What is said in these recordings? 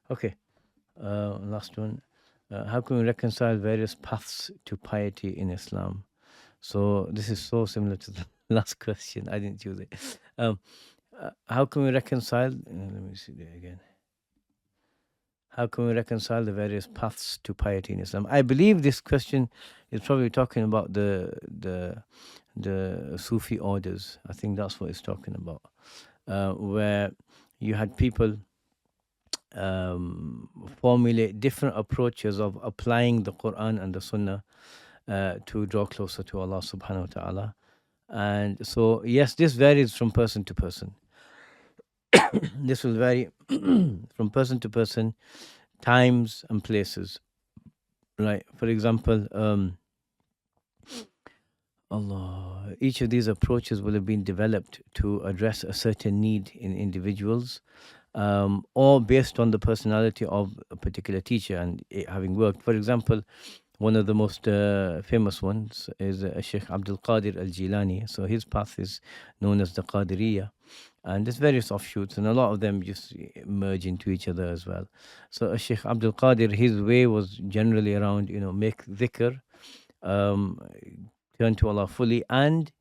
Okay, last one. How can we reconcile various paths to piety in Islam? So this is so similar to the last question. I didn't choose it. Um, how can we reconcile? Let me see there again. How can we reconcile the various paths to piety in Islam? I believe this question is probably talking about the Sufi orders. I think that's what it's talking about, where you had people formulate different approaches of applying the Quran and the Sunnah to draw closer to Allah Subhanahu wa Taala. And so, yes, this varies from person to person. This will vary from person to person, times and places. Right. For example, Allah, each of these approaches will have been developed to address a certain need in individuals, or based on the personality of a particular teacher and it having worked. For example, one of the most famous ones is Shaykh Abdul-Qadir al-Jilani. So his path is known as the Qadiriyya. And there's various offshoots, and a lot of them just merge into each other as well. So Shaykh Abdul Qadir, his way was generally around, make dhikr, um, turn to Allah fully, and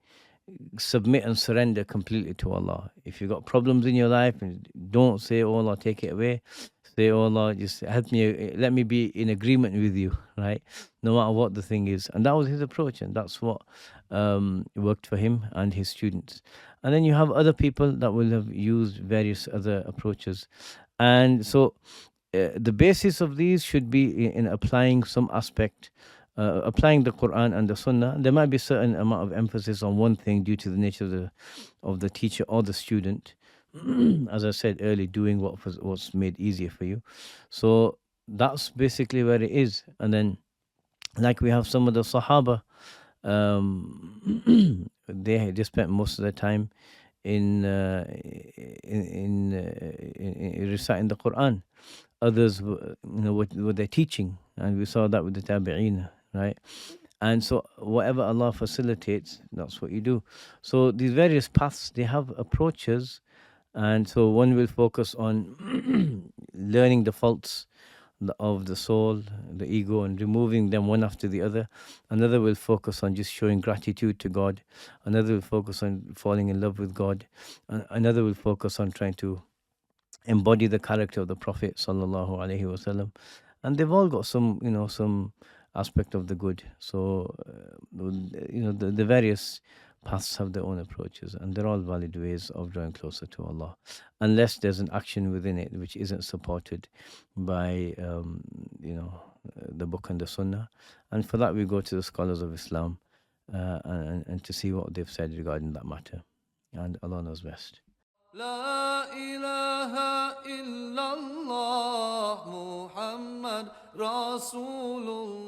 submit and surrender completely to Allah. If you've got problems in your life, and don't say, "Oh Allah, take it away." Say, "Oh Allah, just help me, let me be in agreement with you," right? No matter what the thing is. And that was his approach, and that's what worked for him and his students. And then you have other people that will have used various other approaches. And so the basis of these should be in applying some aspect, applying the Quran and the Sunnah. There might be certain amount of emphasis on one thing due to the nature of the teacher or the student. As I said earlier, doing what's made easier for you. So that's basically where it is. And then, like we have some of the Sahaba, they spent most of their time in reciting the Quran. Others, were their teaching, and we saw that with the Tabi'een, right? And so, whatever Allah facilitates, that's what you do. So, these various paths, they have approaches, and so one will focus on learning the faults of the soul, the ego, and removing them one after the other. Another will focus on just showing gratitude to God. Another will focus on falling in love with God. Another will focus on trying to embody the character of the Prophet sallallahu alaihi wasallam. And they've all got some aspect of the good. So, the various paths have their own approaches, and they're all valid ways of drawing closer to Allah, unless there's an action within it which isn't supported by, the book and the Sunnah. And for that, we go to the scholars of Islam, and to see what they've said regarding that matter. And Allah knows best. لا إله إلا الله محمد رسول الله